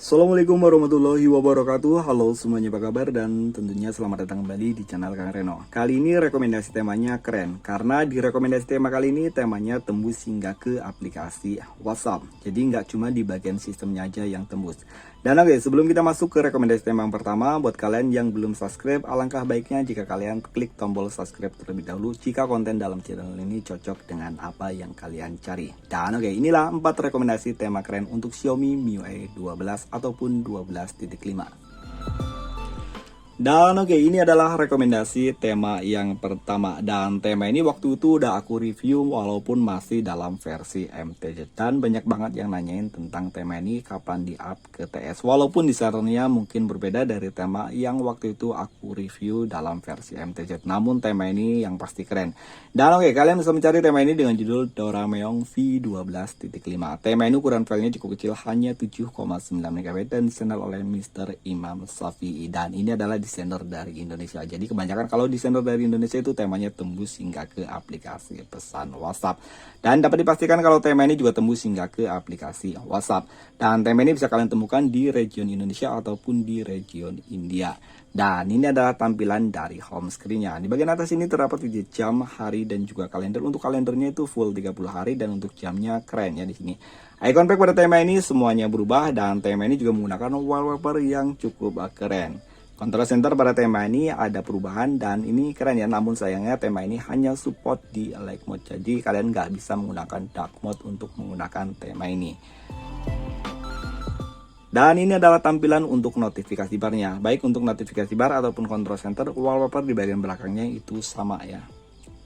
Assalamualaikum warahmatullahi wabarakatuh. Halo semuanya, apa kabar? Dan tentunya selamat datang kembali di channel Kang Reno. Kali ini rekomendasi temanya keren, karena di rekomendasi tema kali ini temanya tembus hingga ke aplikasi WhatsApp. Jadi nggak cuma di bagian sistemnya aja yang tembus. Dan oke, sebelum kita masuk ke rekomendasi tema yang pertama, buat kalian yang belum subscribe, alangkah baiknya jika kalian klik tombol subscribe terlebih dahulu jika konten dalam channel ini cocok dengan apa yang kalian cari. Dan oke, inilah 4 rekomendasi tema keren untuk Xiaomi MIUI 12 ataupun 12.5. Dan oke, ini adalah rekomendasi tema yang pertama. Dan tema ini waktu itu udah aku review walaupun masih dalam versi MTZ. Dan banyak banget yang nanyain tentang tema ini kapan di up ke TS. Walaupun desainnya mungkin berbeda dari tema yang waktu itu aku review dalam versi MTZ. Namun tema ini yang pasti keren. Dan oke, kalian bisa mencari tema ini dengan judul Doraemon V12.5. Tema ini ukuran filenya cukup kecil, hanya 7,9 MB dan disenal oleh Mr. Imam Shafi'i. Dan ini adalah desainer dari Indonesia. Jadi kebanyakan kalau desainer dari Indonesia itu temanya tembus hingga ke aplikasi pesan WhatsApp. Dan dapat dipastikan kalau tema ini juga tembus hingga ke aplikasi WhatsApp. Dan tema ini bisa kalian temukan di region Indonesia ataupun di region India. Dan ini adalah tampilan dari home screen-nya. Di bagian atas ini terdapat widget jam, hari, dan juga kalender. Untuk kalendernya itu full 30 hari dan untuk jamnya keren ya di sini. Icon pack pada tema ini semuanya berubah dan tema ini juga menggunakan wallpaper yang cukup keren. Control center pada tema ini ada perubahan dan ini keren ya, namun sayangnya tema ini hanya support di light mode. Jadi kalian nggak bisa menggunakan dark mode untuk menggunakan tema ini. Dan ini adalah tampilan untuk notifikasi barnya. Baik untuk notifikasi bar ataupun control center, wallpaper di bagian belakangnya itu sama ya.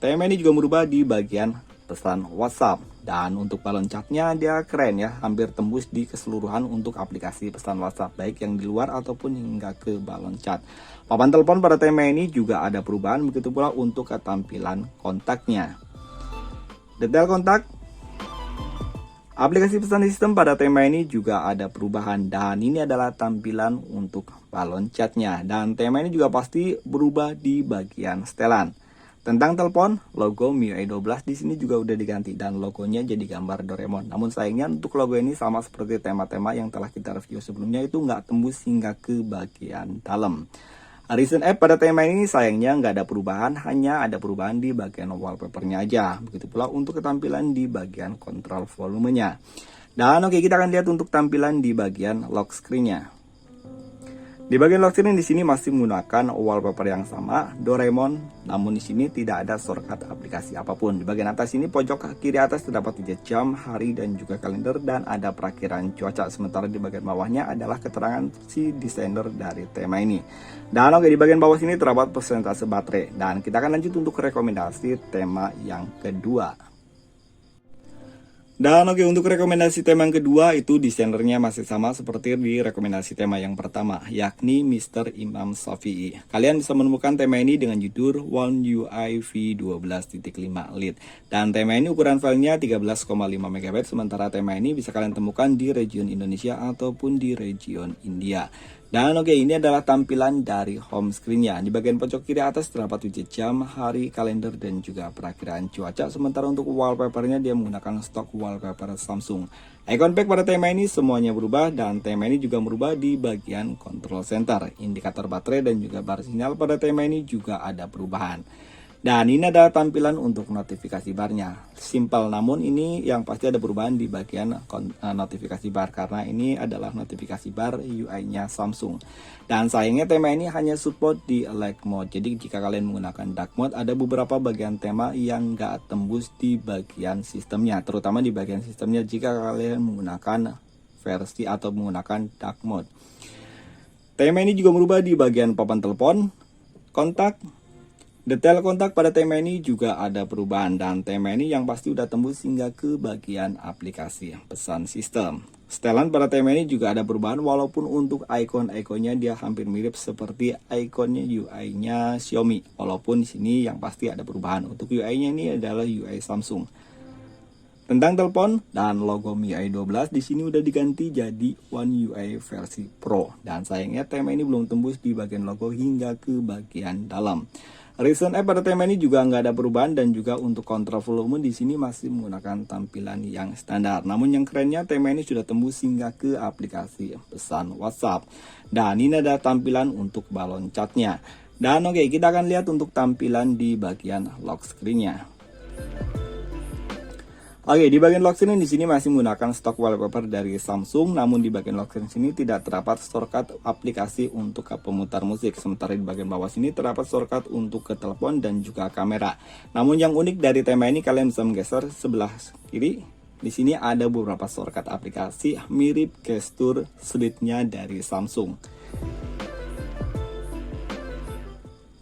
Tema ini juga berubah di bagian pesan WhatsApp. Dan untuk balon catnya dia keren ya, hampir tembus di keseluruhan untuk aplikasi pesan WhatsApp, baik yang di luar ataupun hingga ke balon cat. Papan telepon pada tema ini juga ada perubahan, begitu pula untuk ketampilan kontaknya. Detail kontak. Aplikasi pesan sistem pada tema ini juga ada perubahan dan ini adalah tampilan untuk balon catnya. Dan tema ini juga pasti berubah di bagian setelan. Tentang telepon, logo MIUI 12 di sini juga udah diganti dan logonya jadi gambar Doraemon. Namun sayangnya untuk logo ini sama seperti tema-tema yang telah kita review sebelumnya, itu nggak tembus hingga ke bagian dalam. Recent app pada tema ini sayangnya nggak ada perubahan, hanya ada perubahan di bagian wallpapernya aja. Begitu pula untuk ketampilan di bagian kontrol volumenya. Dan oke, kita akan lihat untuk tampilan di bagian lock screen-nya. Di bagian lock screen di sini masih menggunakan wallpaper yang sama Doraemon, namun di sini tidak ada shortcut aplikasi apapun. Di bagian atas ini pojok kiri atas terdapat widget jam, hari, dan juga kalender dan ada perakiran cuaca. Sementara di bagian bawahnya adalah keterangan si desainer dari tema ini. Dan oke, di bagian bawah sini terdapat persentase baterai. Dan kita akan lanjut untuk rekomendasi tema yang kedua. Dan oke, untuk rekomendasi tema yang kedua itu desainernya masih sama seperti di rekomendasi tema yang pertama, yakni Mr. Imam Shafi'i. Kalian bisa menemukan tema ini dengan judul One UI V12.5 Lite. Dan tema ini ukuran filenya 13,5 MB, sementara tema ini bisa kalian temukan di region Indonesia ataupun di region India. Dan oke, ini adalah tampilan dari home screen-nya. Di bagian pojok kiri atas terdapat widget jam, hari, kalender, dan juga perakiraan cuaca. Sementara untuk wallpapernya dia menggunakan stok wallpaper Samsung. Icon pack pada tema ini semuanya berubah dan tema ini juga berubah di bagian control center. Indikator baterai dan juga bar sinyal pada tema ini juga ada perubahan. Dan ini adalah tampilan untuk notifikasi barnya. Simple, namun ini yang pasti ada perubahan di bagian notifikasi bar, karena ini adalah notifikasi bar UI-nya Samsung. Dan sayangnya tema ini hanya support di light mode. Jadi jika kalian menggunakan dark mode, ada beberapa bagian tema yang nggak tembus di bagian sistemnya. Terutama di bagian sistemnya jika kalian menggunakan versi atau menggunakan dark mode. Tema ini juga berubah di bagian papan telepon, kontak. Detail kontak pada tema ini juga ada perubahan dan tema ini yang pasti udah tembus hingga ke bagian aplikasi pesan sistem. Setelan pada tema ini juga ada perubahan walaupun untuk icon-iconnya dia hampir mirip seperti iconnya UI-nya Xiaomi. Walaupun di sini yang pasti ada perubahan. Untuk UI-nya ini adalah UI Samsung. Tentang telepon dan logo MIUI 12 di sini udah diganti jadi One UI versi Pro dan sayangnya tema ini belum tembus di bagian logo hingga ke bagian dalam. Recent app pada tema ini juga nggak ada perubahan dan juga untuk kontrol volume di sini masih menggunakan tampilan yang standar. Namun yang kerennya tema ini sudah tembus hingga ke aplikasi pesan WhatsApp. Dan ini ada tampilan untuk balon catnya. Dan oke, kita akan lihat untuk tampilan di bagian lock screen-nya. Oke, di bagian lock screen di sini masih menggunakan stok wallpaper dari Samsung, namun di bagian lock screen sini tidak terdapat shortcut aplikasi untuk ke pemutar musik. Sementara di bagian bawah sini terdapat shortcut untuk ke telepon dan juga kamera. Namun yang unik dari tema ini, kalian bisa menggeser sebelah kiri. Di sini ada beberapa shortcut aplikasi mirip gestur slide-nya dari Samsung.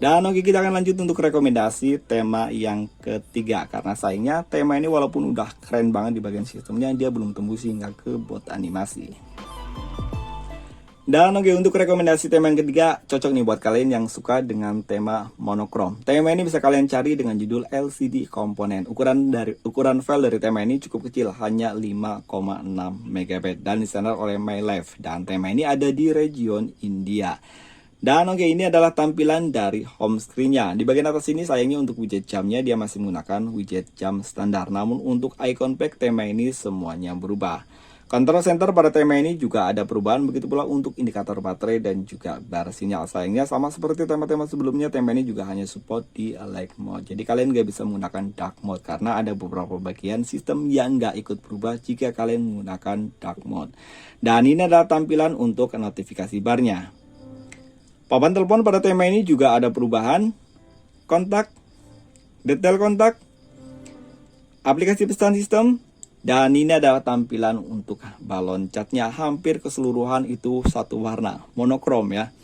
Dan oke, kita akan lanjut untuk rekomendasi tema yang ketiga. Karena sayangnya tema ini walaupun udah keren banget di bagian sistemnya, dia belum tembus hingga ke bot animasi. Dan oke, untuk rekomendasi tema yang ketiga, cocok nih buat kalian yang suka dengan tema monokrom. Tema ini bisa kalian cari dengan judul LCD komponen. Ukuran file dari tema ini cukup kecil, hanya 5,6 MB dan disenar oleh MyLife. Dan tema ini ada di region India. Dan oke, ini adalah tampilan dari home screen-nya. Di bagian atas ini sayangnya untuk widget jamnya dia masih menggunakan widget jam standar. Namun untuk icon pack tema ini semuanya berubah. Control center pada tema ini juga ada perubahan, begitu pula untuk indikator baterai dan juga bar sinyal. Sayangnya sama seperti tema-tema sebelumnya, tema ini juga hanya support di light mode. Jadi kalian nggak bisa menggunakan dark mode karena ada beberapa bagian sistem yang nggak ikut berubah jika kalian menggunakan dark mode. Dan ini adalah tampilan untuk notifikasi barnya. Papan telepon pada tema ini juga ada perubahan. Kontak, detail kontak, aplikasi pesan sistem, dan ini adalah tampilan untuk balon catnya. Hampir keseluruhan itu satu warna, monokrom ya.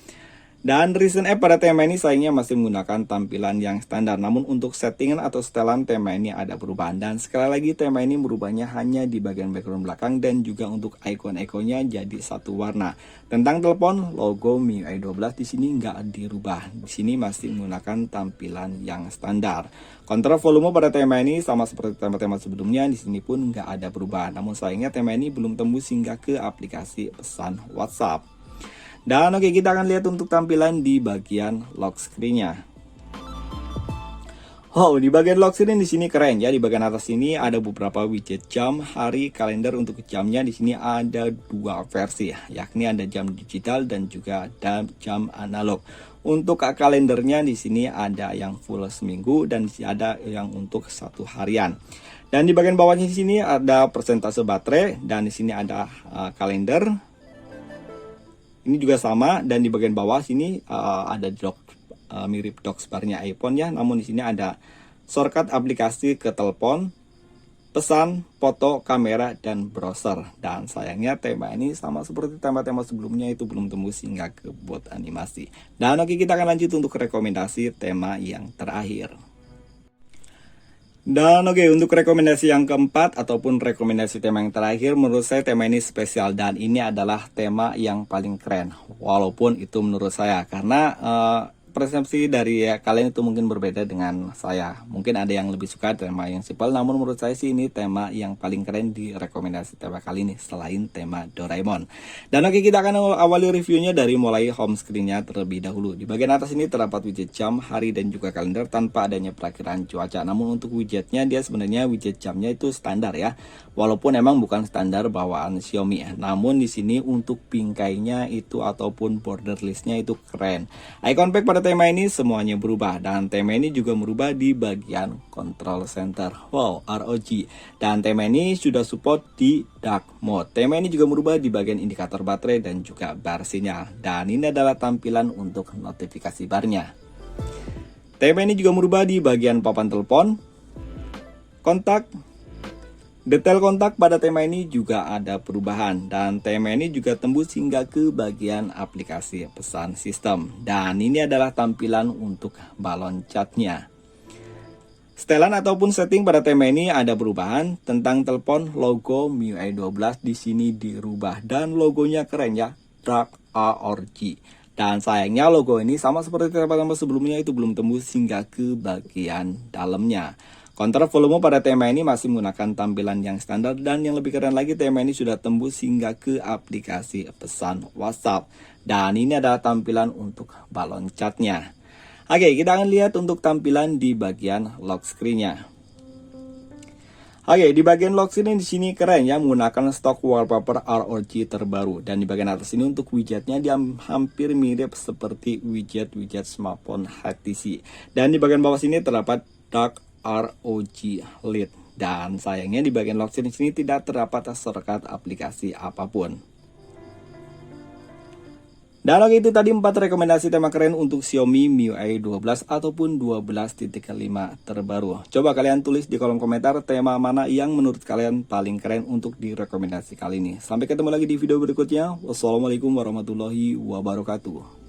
Dan recent app pada tema ini sayangnya masih menggunakan tampilan yang standar. Namun untuk settingan atau setelan tema ini ada perubahan. Dan sekali lagi tema ini merubahnya hanya di bagian background belakang dan juga untuk icon-iconnya jadi satu warna. Tentang telepon, logo MIUI 12 di sini nggak dirubah. Di sini masih menggunakan tampilan yang standar. Kontrol volume pada tema ini sama seperti tema-tema sebelumnya, di sini pun nggak ada perubahan. Namun sayangnya tema ini belum tembus hingga ke aplikasi pesan WhatsApp. Dan oke, kita akan lihat untuk tampilan di bagian lock screen-nya. Oh, di bagian lock screen di sini keren ya. Di bagian atas ini ada beberapa widget jam, hari, kalender. Untuk jamnya di sini ada dua versi ya, yakni ada jam digital dan juga ada jam analog. Untuk kalendernya di sini ada yang full seminggu dan ada yang untuk satu harian. Dan di bagian bawahnya di sini ada persentase baterai dan di sini ada kalender. Ini juga sama, dan di bagian bawah sini ada mirip dock barnya iPhone ya. Namun di sini ada shortcut aplikasi ke telepon, pesan, foto, kamera, dan browser. Dan sayangnya tema ini sama seperti tema-tema sebelumnya, itu belum tembus hingga ke bot animasi. Dan oke, kita akan lanjut untuk rekomendasi tema yang terakhir. Dan oke, untuk rekomendasi yang keempat ataupun rekomendasi tema yang terakhir, menurut saya tema ini spesial dan ini adalah tema yang paling keren. Walaupun itu menurut saya, karena persepsi dari kalian itu mungkin berbeda dengan saya. Mungkin ada yang lebih suka tema yang simpel, namun menurut saya sih ini tema yang paling keren di rekomendasi tema kali ini selain tema Doraemon. Dan oke, kita akan awali reviewnya dari mulai home screen-nya terlebih dahulu. Di bagian atas ini terdapat widget jam, hari, dan juga kalender tanpa adanya perakiraan cuaca. Namun untuk widgetnya, dia sebenarnya widget jamnya itu standar ya. Walaupun emang bukan standar bawaan Xiaomi ya. Namun di sini untuk bingkainya itu ataupun border listnya itu keren. Icon pack pada tema ini semuanya berubah, dan tema ini juga merubah di bagian control center. Wow, ROG. Dan tema ini sudah support di dark mode. Tema ini juga merubah di bagian indikator baterai dan juga bar sinyal. Dan ini adalah tampilan untuk notifikasi barnya. Tema ini juga merubah di bagian papan telepon, kontak, detail kontak. Pada tema ini juga ada perubahan, dan tema ini juga tembus hingga ke bagian aplikasi pesan sistem. Dan ini adalah tampilan untuk balon catnya. Setelan ataupun setting pada tema ini ada perubahan. Tentang telepon, logo MIUI 12 di sini dirubah dan logonya keren ya, Dark ROG. Dan sayangnya logo ini sama seperti tema-tema sebelumnya, itu belum tembus hingga ke bagian dalamnya. Kontrol volume pada tema ini masih menggunakan tampilan yang standar, dan yang lebih keren lagi, tema ini sudah tembus hingga ke aplikasi pesan WhatsApp. Dan ini adalah tampilan untuk balon catnya. Oke, kita akan lihat untuk tampilan di bagian lock screen-nya. Oke, di bagian lock screen di sini keren ya, menggunakan stok wallpaper ROG terbaru. Dan di bagian atas ini untuk widgetnya dia hampir mirip seperti widget smartphone HTC. Dan di bagian bawah sini terdapat dark ROG LED. Dan sayangnya di bagian lock screen sini tidak terdapat shortcut aplikasi apapun. Dan oke, itu tadi 4 rekomendasi tema keren untuk Xiaomi MIUI 12 ataupun 12.5 terbaru. Coba kalian tulis di kolom komentar tema mana yang menurut kalian paling keren untuk direkomendasi kali ini. Sampai ketemu lagi di video berikutnya. Wassalamualaikum warahmatullahi wabarakatuh.